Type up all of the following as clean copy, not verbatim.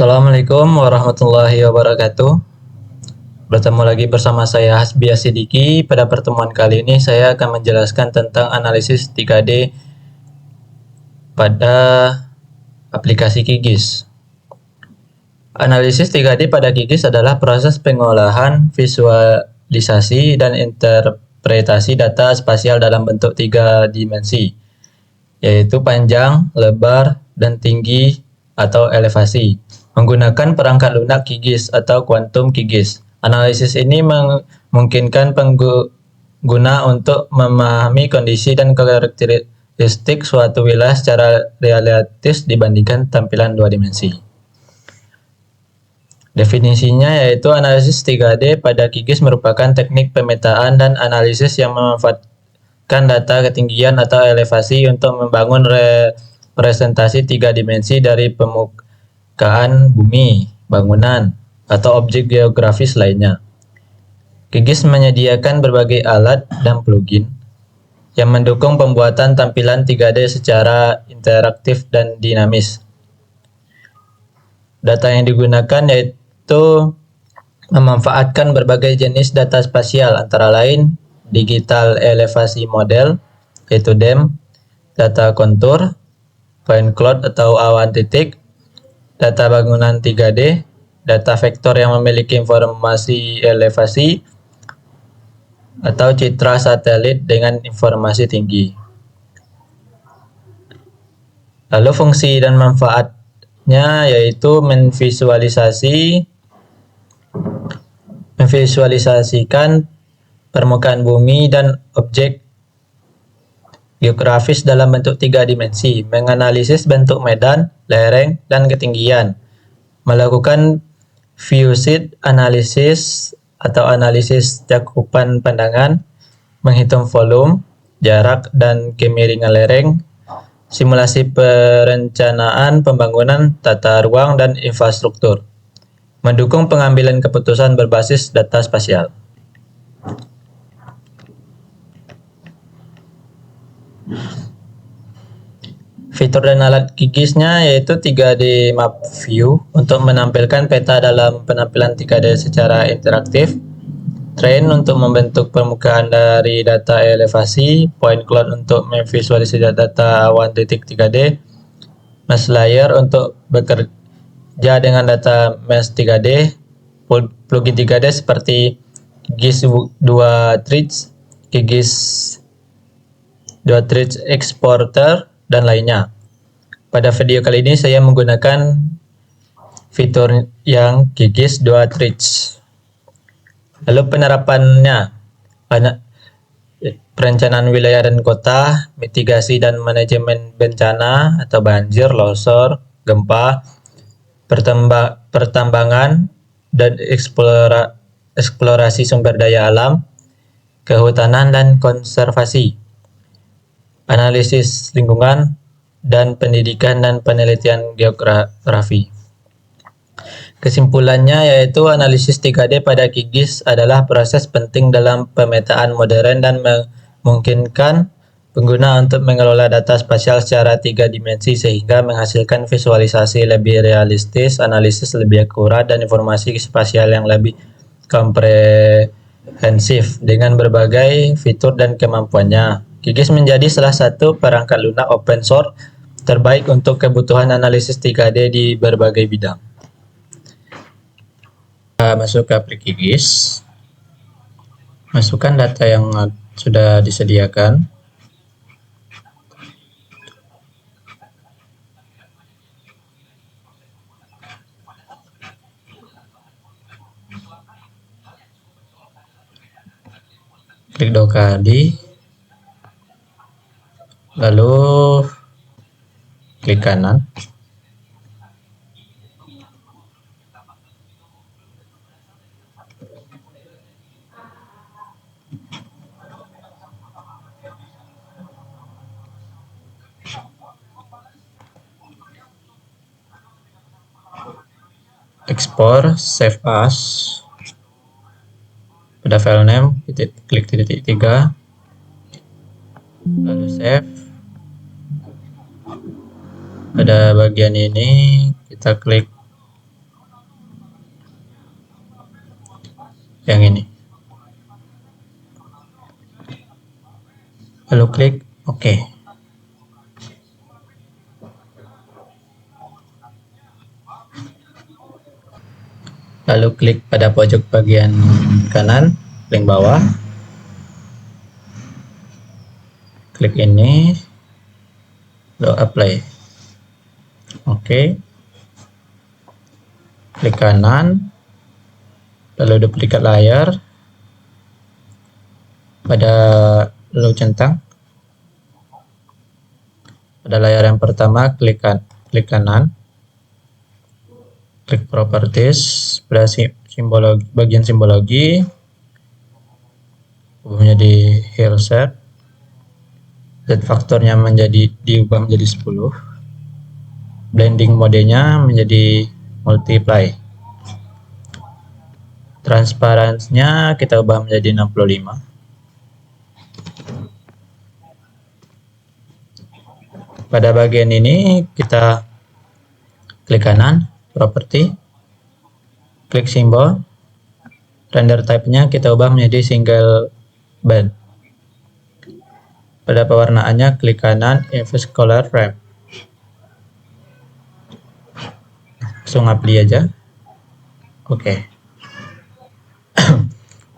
Assalamualaikum warahmatullahi wabarakatuh. Bertemu lagi bersama saya Hasbi Asidiki. Pada pertemuan kali ini saya akan menjelaskan tentang analisis 3D pada aplikasi QGIS. Analisis 3D pada QGIS adalah proses pengolahan, visualisasi, dan interpretasi data spasial dalam bentuk 3 dimensi, yaitu panjang, lebar, dan tinggi atau elevasi, menggunakan perangkat lunak QGIS atau kuantum QGIS. Analisis ini memungkinkan pengguna untuk memahami kondisi dan karakteristik suatu wilayah secara realistis dibandingkan tampilan 2 dimensi. Definisinya yaitu analisis 3D pada QGIS merupakan teknik pemetaan dan analisis yang memanfaatkan data ketinggian atau elevasi untuk membangun representasi 3 dimensi dari permukaan bumi, bangunan, atau objek geografis lainnya. QGIS menyediakan berbagai alat dan plugin yang mendukung pembuatan tampilan 3D secara interaktif dan dinamis. Data yang digunakan yaitu memanfaatkan berbagai jenis data spasial, antara lain digital elevasi model, yaitu DEM, data kontur, point cloud atau awan titik, data bangunan 3D, data vektor yang memiliki informasi elevasi, atau citra satelit dengan informasi tinggi. Lalu fungsi dan manfaatnya yaitu memvisualisasikan permukaan bumi dan objek geografis dalam bentuk 3 dimensi, menganalisis bentuk medan, lereng, dan ketinggian, melakukan viewsheet analisis atau analisis cakupan pandangan, menghitung volume, jarak, dan kemiringan lereng, simulasi perencanaan pembangunan tata ruang dan infrastruktur, mendukung pengambilan keputusan berbasis data spasial. Fitur dan alat QGIS-nya yaitu 3D Map View untuk menampilkan peta dalam penampilan 3D secara interaktif, Train untuk membentuk permukaan dari data elevasi, Point Cloud untuk memvisualisasi data awan titik 3D, Mesh Layer untuk bekerja dengan data Mesh 3D, plugin 3D seperti QGIS 2 Trees, QGIS 2 Trees Exporter, dan lainnya. Pada video kali ini saya menggunakan fitur yang QGIS 2 Trees. Lalu penerapannya, perencanaan wilayah dan kota, mitigasi dan manajemen bencana atau banjir, longsor, gempa, pertambangan, dan eksplorasi sumber daya alam, kehutanan dan konservasi, analisis lingkungan, dan pendidikan dan penelitian geografi. Kesimpulannya yaitu analisis 3D pada QGIS adalah proses penting dalam pemetaan modern dan memungkinkan pengguna untuk mengelola data spasial secara 3 dimensi sehingga menghasilkan visualisasi lebih realistis, analisis lebih akurat, dan informasi spasial yang lebih komprehensif dengan berbagai fitur dan kemampuannya. QGIS menjadi salah satu perangkat lunak open source terbaik untuk kebutuhan analisis 3D di berbagai bidang. Masuk ke aplikasi QGIS, masukkan data yang sudah disediakan. Klik 2 kali, lalu klik kanan. Export, save as. Pada file name, klik titik 3, lalu save. Pada bagian ini kita klik yang ini. Lalu klik OK. Lalu klik pada pojok bagian kanan, link bawah. Klik ini, lalu apply. Oke. Klik kanan, lalu duplikat layar. Pada lalu centang. Pada layar yang pertama, klik kanan. Klik properties, pada simbologi, bagian simbologi, ubah menjadi hair set. Z faktornya diubah menjadi 10. Blending modenya menjadi multiply. Transparansinya kita ubah menjadi 65. Pada bagian ini kita klik kanan, property, klik simbol, render type-nya kita ubah menjadi single band. Pada pewarnaannya klik kanan, invert color frame. Langsung apply aja. Oke.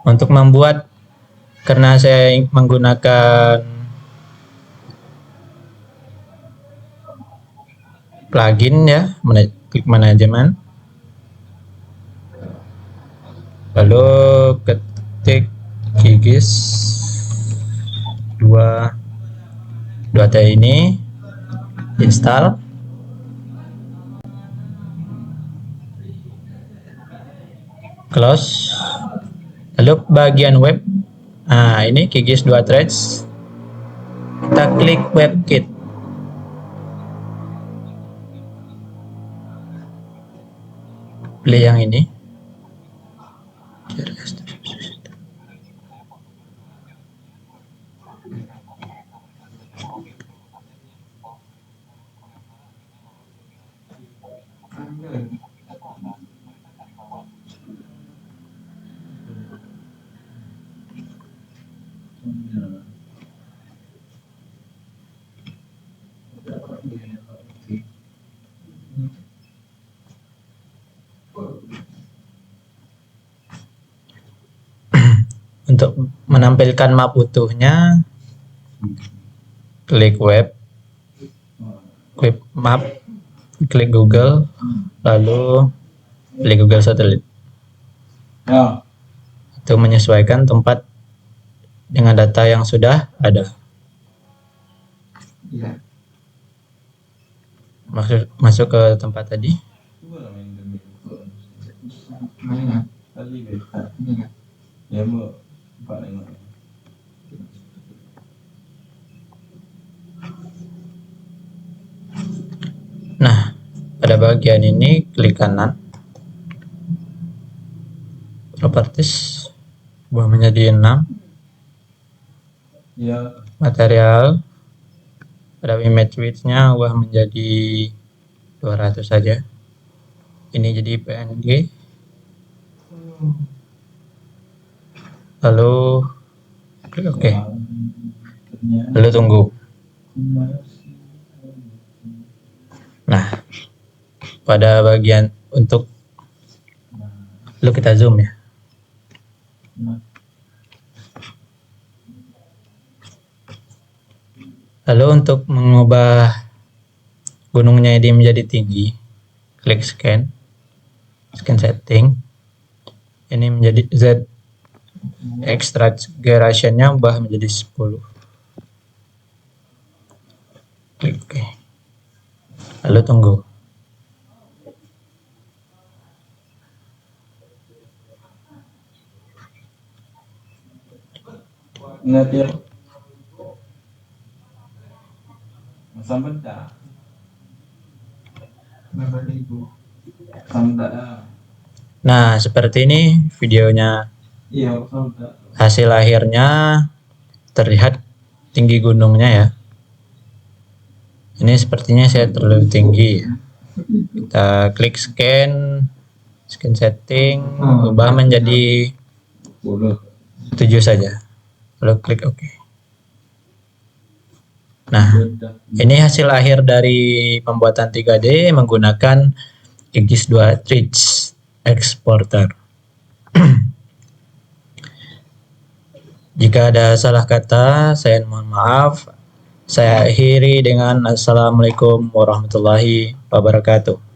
Untuk membuat, karena saya menggunakan plugin ya, klik manajemen, lalu ketik QGIS 2T ini, install, close. Lalu bagian web, nah ini QGIS 2 threads, kita klik WebKit. Pilih yang ini. Untuk menampilkan map utuhnya, klik web, klik map, klik Google, lalu pilih Google Satellite. Untuk menyesuaikan tempat dengan data yang sudah ada. Masuk ke tempat tadi. Nah, pada bagian ini klik kanan, properties, ubah menjadi 6. Material, pada image width-nya ubah menjadi 200 saja. Ini jadi PNG. Lalu klik OK. Lalu tunggu. Nah, pada bagian untuk, lalu kita zoom ya. Lalu untuk mengubah gunungnya ini menjadi tinggi, klik scan setting. Ini menjadi Z, exaggeration-nya ubah menjadi 10. Klik OK. Lalu tunggu. Nah, seperti ini videonya. Hasil akhirnya terlihat tinggi gunungnya ya. Ini sepertinya saya terlalu tinggi. Kita klik scan setting, ubah menjadi Setuju saja. Lalu klik OK. Nah, ini hasil akhir dari pembuatan 3D menggunakan QGIS 2 Tricks Exporter. Jika ada salah kata, saya mohon maaf. Saya akhiri dengan Assalamualaikum warahmatullahi wabarakatuh.